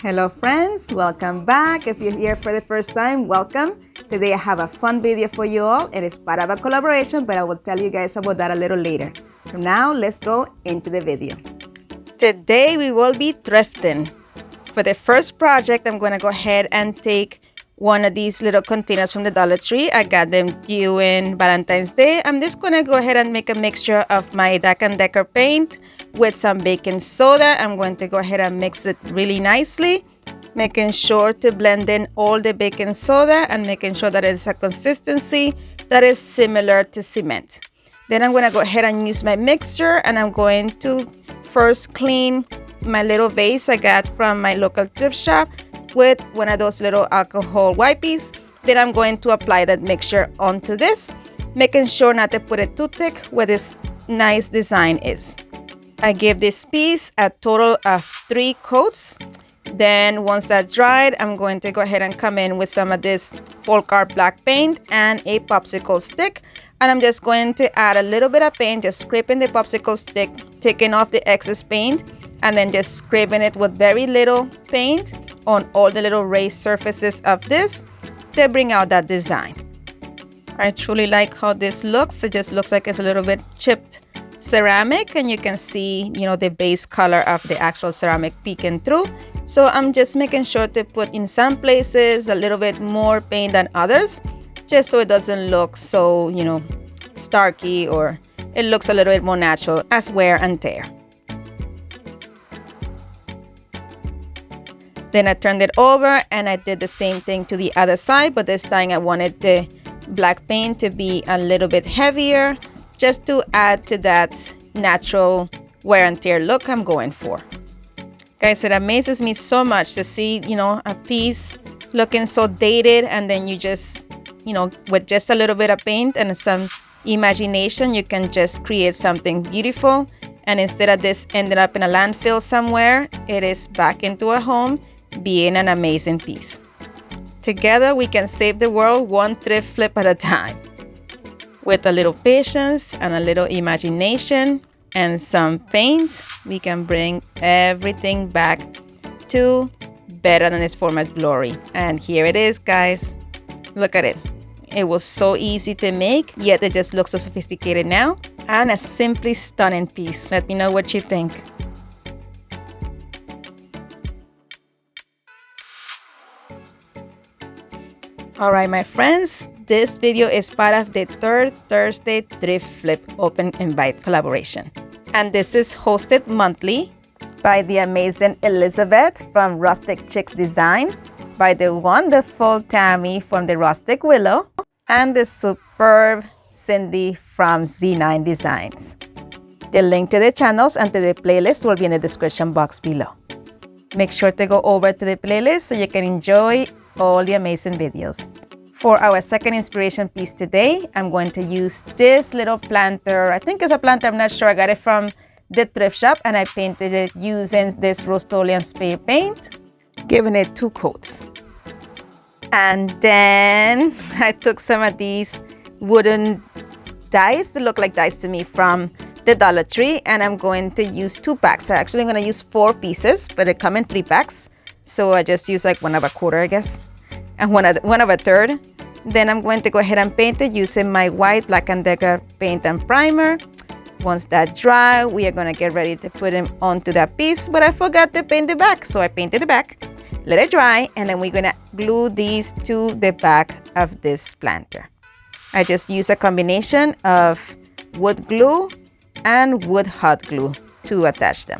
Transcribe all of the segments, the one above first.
Hello friends, welcome back. If you're here for the first time, welcome. Today I have a fun video for you all. It is part of a collaboration, but I will tell you guys about that a little later. For now, let's go into the video. Today we will be thrifting. For the first project, I'm going to go ahead and take one of these little containers from the Dollar Tree. I got them due in Valentine's Day. I'm just going to go ahead and make a mixture of my decor paint with some baking soda. I'm going to go ahead and mix it really nicely, making sure to blend in all the baking soda and making sure that it's a consistency that is similar to cement. Then I'm going to go ahead and use my mixture, and I'm going to first clean my little vase I got from my local thrift shop with one of those little alcohol wipes. Then I'm going to apply that mixture onto this, making sure not to put it too thick where this nice design is. I give this piece a total of 3 coats. Then once that dried, I'm going to go ahead and come in with some of this folk art black paint and a popsicle stick. And I'm just going to add a little bit of paint, just scraping the popsicle stick, taking off the excess paint, and then just scraping it with very little paint on all the little raised surfaces of this to bring out that design. I truly like how this looks. It just looks like it's a little bit chipped ceramic, and you can see, the base color of the actual ceramic peeking through. So I'm just making sure to put in some places a little bit more paint than others, just so it doesn't look so, starky, or it looks a little bit more natural as wear and tear. Then I turned it over and I did the same thing to the other side, but this time I wanted the black paint to be a little bit heavier, just to add to that natural wear and tear look I'm going for. Guys, it amazes me so much to see, a piece looking so dated, and then you just, with just a little bit of paint and some imagination, you can just create something beautiful. And instead of this ending up in a landfill somewhere, it is back into a home, being an amazing piece. Together we can save the world one thrift flip at a time. With a little patience and a little imagination and some paint, we can bring everything back to better than its former glory. And here it is, guys. Look at it. It was so easy to make, yet it just looks so sophisticated now. And a simply stunning piece. Let me know what you think. All right, my friends, this video is part of the Third Thursday Thrift Flip Open Invite collaboration. And this is hosted monthly by the amazing Elizabeth from Rustic Chicks Design, by the wonderful Tammie from the Rusted Willow, and the superb Cynde from Z9 Designs. The link to the channels and to the playlist will be in the description box below. Make sure to go over to the playlist so you can enjoy all the amazing videos. For our second inspiration piece today, I'm going to use this little planter. I think it's a planter, I'm not sure. I got it from the thrift shop, and I painted it using this Rust-Oleum spray paint, giving it 2 coats. And then I took some of these wooden dice that look like dice to me from the Dollar Tree, and I'm going to use 2 packs. I'm actually going to use 4 pieces, but they come in 3 packs. So I just use like 1 1/4, I guess, and 1 1/3. Then I'm going to go ahead and paint it using my white Black & Decker paint and primer. Once that dry, we are going to get ready to put them onto that piece, but I forgot to paint the back. So I painted the back, let it dry, and then we're going to glue these to the back of this planter. I just use a combination of wood glue and wood hot glue to attach them.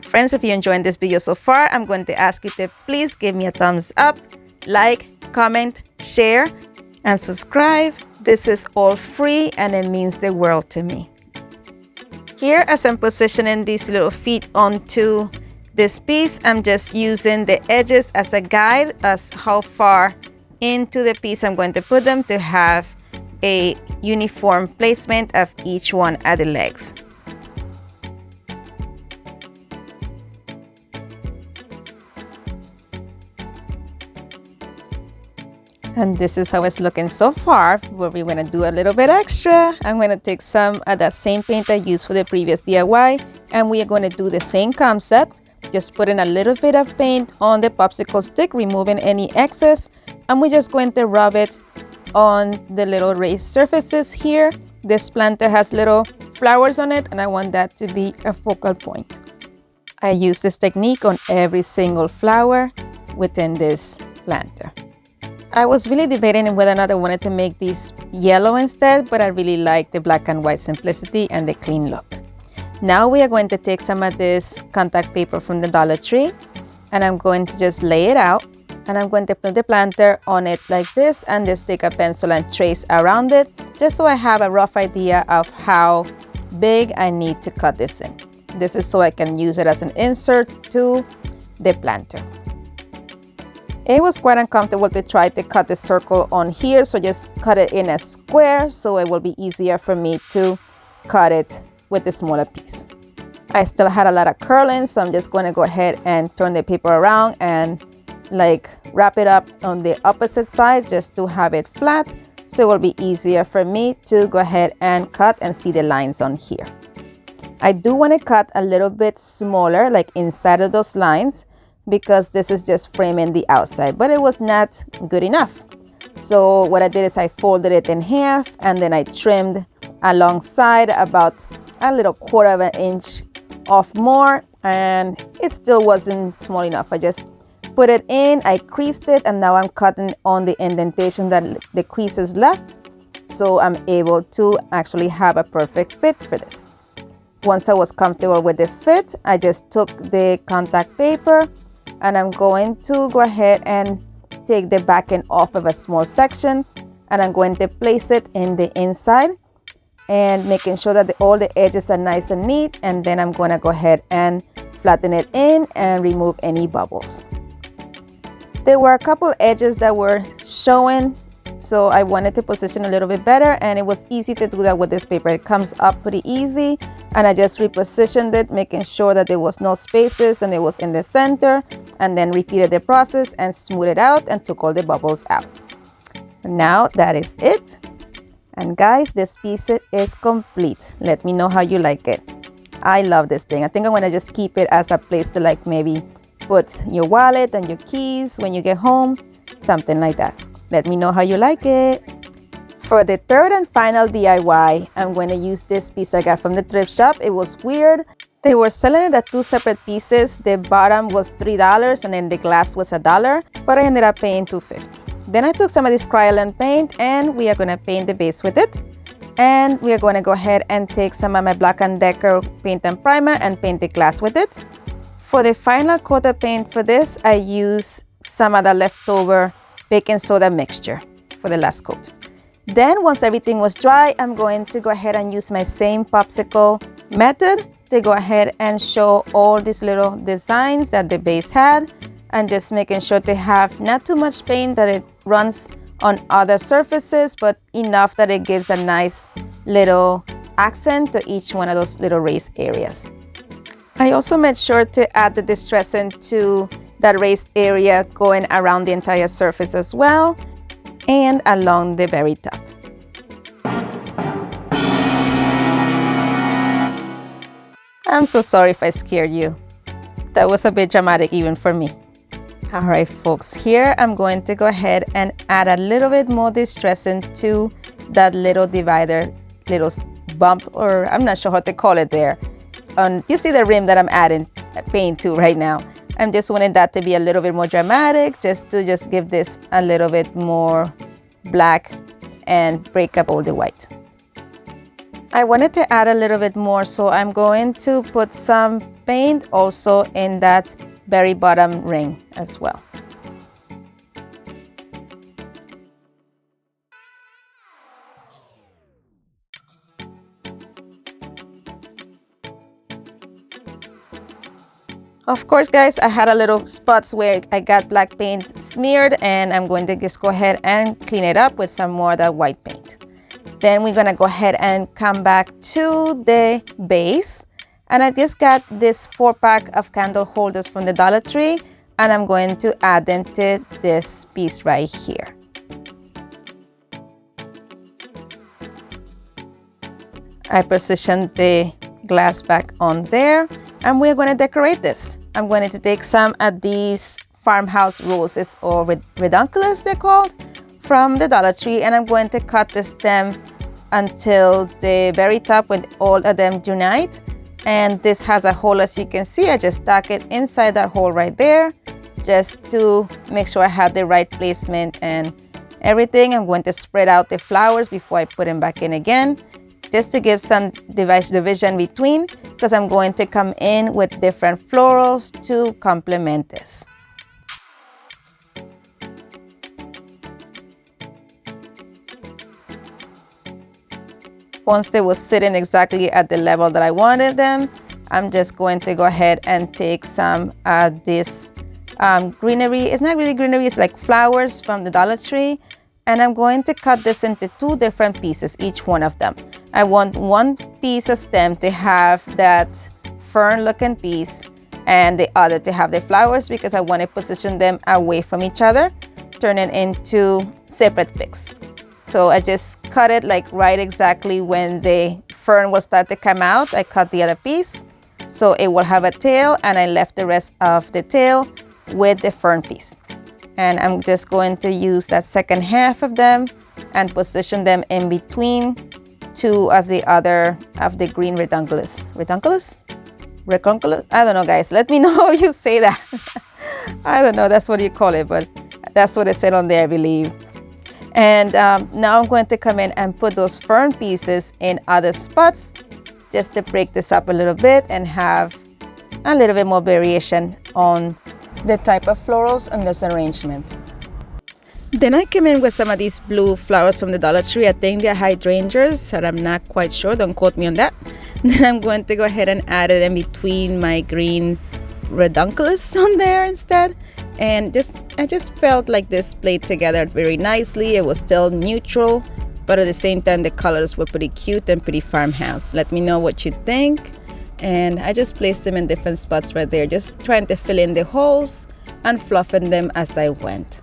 Friends, if you're enjoying this video so far, I'm going to ask you to please give me a thumbs up, like, comment, share, and subscribe. This is all free and it means the world to me. Here, as I'm positioning these little feet onto this piece, I'm just using the edges as a guide as how far into the piece I'm going to put them to have a uniform placement of each one at the legs. And this is how it's looking so far, where we're going to do a little bit extra. I'm going to take some of that same paint I used for the previous DIY, and we are going to do the same concept, Just putting a little bit of paint on the popsicle stick, removing any excess, and we're just going to rub it on the little raised surfaces here. This planter has little flowers on it, and I want that to be a focal point. I use this technique on every single flower within this planter. I was really debating whether or not I wanted to make these yellow instead, but I really like the black and white simplicity and the clean look. Now we are going to take some of this contact paper from the Dollar Tree, and I'm going to just lay it out, and I'm going to put the planter on it like this, and just take a pencil and trace around it, just so I have a rough idea of how big I need to cut this in. This is so I can use it as an insert to the planter. It was quite uncomfortable to try to cut the circle on here, so just cut it in a square so it will be easier for me to cut it with the smaller piece. I still had a lot of curling, so I'm just going to go ahead and turn the paper around and like wrap it up on the opposite side just to have it flat, so it will be easier for me to go ahead and cut and see the lines on here. I do want to cut a little bit smaller, like inside of those lines, because this is just framing the outside, but it was not good enough. So what I did is I folded it in half, and then I trimmed alongside about a little 1/4 of an inch off more, and it still wasn't small enough. I just put it in, I creased it, and now I'm cutting on the indentation that the creases left, so I'm able to actually have a perfect fit for this. Once I was comfortable with the fit, I just took the contact paper, and I'm going to go ahead and take the back end off of a small section, and I'm going to place it in the inside and making sure that all the edges are nice and neat, and then I'm going to go ahead and flatten it in and remove any bubbles. There were a couple edges that were showing, so I wanted to position a little bit better, and it was easy to do that with this paper. It comes up pretty easy, and I just repositioned it, making sure that there was no spaces and it was in the center, and then repeated the process and smoothed it out and took all the bubbles out. Now that is it. And guys, this piece is complete. Let me know how you like it. I love this thing. I think I'm gonna just keep it as a place to like maybe put your wallet and your keys when you get home, something like that. Let me know how you like it. For the third and final DIY, I'm going to use this piece I got from the thrift shop. It was weird. They were selling it at 2 separate pieces. The bottom was $3 and then the glass was $1, but I ended up paying $2.50. Then I took some of this Kryolan paint, and we are going to paint the base with it. And we are going to go ahead and take some of my Black & Decker paint and primer and paint the glass with it. For the final coat of paint for this, I use some of the leftover baking soda mixture for the last coat. Then once everything was dry, I'm going to go ahead and use my same popsicle method to go ahead and show all these little designs that the base had, and just making sure to have not too much paint that it runs on other surfaces, but enough that it gives a nice little accent to each one of those little raised areas. I also made sure to add the distressing to that raised area going around the entire surface as well, and along the very top. I'm so sorry if I scared you. That was a bit dramatic even for me. All right, folks, here I'm going to go ahead and add a little bit more distressing to that little divider, little bump, or I'm not sure how to call it there. You see the rim that I'm adding paint to right now. I'm just wanting that to be a little bit more dramatic, just to give this a little bit more black and break up all the white. I wanted to add a little bit more, so I'm going to put some paint also in that very bottom ring as well. Of course, guys, I had a little spots where I got black paint smeared, and I'm going to just go ahead and clean it up with some more of that white paint. Then we're gonna go ahead and come back to the base. And I just got this 4-pack of candle holders from the Dollar Tree, and I'm going to add them to this piece right here. I positioned the glass back on there, and we're going to decorate this. I'm going to take some of these farmhouse roses, or redunculus they're called, from the Dollar Tree, and I'm going to cut the stem until the very top when all of them unite. And this has a hole, as you can see. I just stuck it inside that hole right there, just to make sure I have the right placement and everything. I'm going to spread out the flowers before I put them back in again, just to give some division between, because I'm going to come in with different florals to complement this. Once they were sitting exactly at the level that I wanted them, I'm just going to go ahead and take some of this greenery. It's not really greenery, it's like flowers from the Dollar Tree. And I'm going to cut this into 2 different pieces, each one of them. I want one piece of stem to have that fern looking piece, and the other to have the flowers, because I want to position them away from each other, turning into separate picks. So I just cut it like right exactly when the fern will start to come out. I cut the other piece so it will have a tail, and I left the rest of the tail with the fern piece. And I'm just going to use that second half of them and position them in between 2 of the other of the green redunculus. Redunculus? I don't know, guys. Let me know how you say that. I don't know. That's what you call it, but that's what it said on there, I believe. And now I'm going to come in and put those fern pieces in other spots, just to break this up a little bit and have a little bit more variation on the type of florals in this arrangement. Then I came in with some of these blue flowers from the Dollar Tree. I think they're hydrangeas, but I'm not quite sure. Don't quote me on that. Then I'm going to go ahead and add it in between my green redunculus on there instead. And I just felt like this played together very nicely. It was still neutral, but at the same time the colors were pretty cute and pretty farmhouse. Let me know what you think. And I just placed them in different spots right there, just trying to fill in the holes and fluffing them as I went.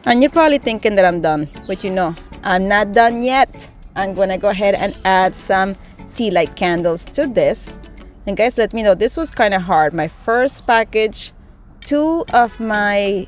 And you're probably thinking that I'm done, but you know, I'm not done yet. I'm gonna go ahead and add some tea light candles to this. And guys, let me know, this was kind of hard. My first package, 2 of my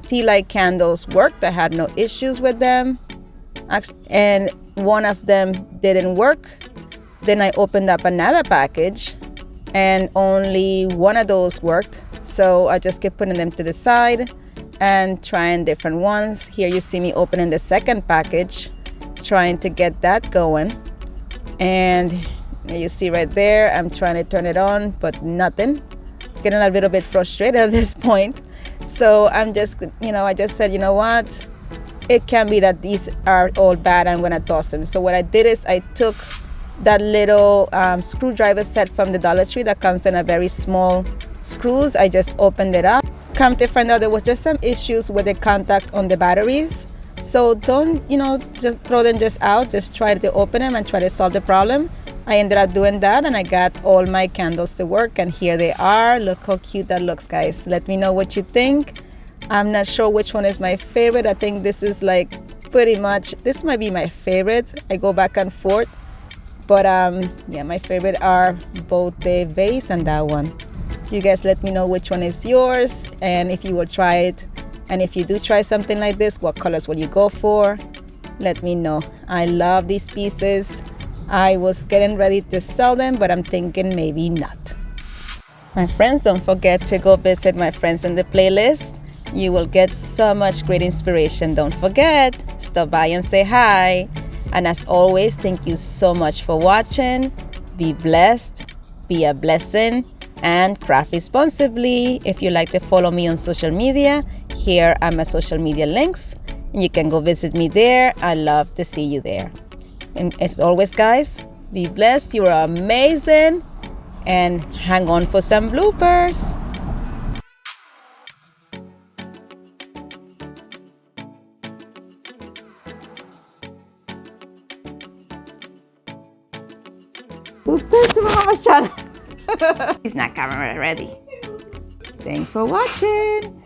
tea light candles worked. I had no issues with them. And 1 of them didn't work. Then I opened up another package and only 1 of those worked. So I just kept putting them to the side and trying different ones. Here you see me opening the second package, trying to get that going. And you see right there, I'm trying to turn it on, but nothing. Getting a little bit frustrated at this point. So I'm just, I just said, you know what? It can be that these are all bad. I'm gonna toss them. So what I did is I took that little screwdriver set from the Dollar Tree that comes in a very small screws. I just opened it up. Come to find out there was just some issues with the contact on the batteries. So don't, just throw them just out. Just try to open them and try to solve the problem. I ended up doing that, and I got all my candles to work, and here they are. Look how cute that looks, guys. Let me know what you think. I'm not sure which one is my favorite. I think this is like pretty much, this might be my favorite. I go back and forth, but yeah, my favorite are both the vase and that one. You guys let me know which one is yours, and if you will try it, and if you do try something like this, what colors will you go for? Let me know. I love these pieces. I was getting ready to sell them, but I'm thinking maybe not. My friends, don't forget to go visit my friends in the playlist. You will get so much great inspiration. Don't forget, stop by and say hi. And as always, thank you so much for watching. Be blessed, be a blessing, and craft responsibly. If you like to follow me on social media, here are my social media links. You can go visit me there. I love to see you there. And as always, guys, be blessed. You are amazing. And hang on for some bloopers. He's not camera ready. Thanks for watching.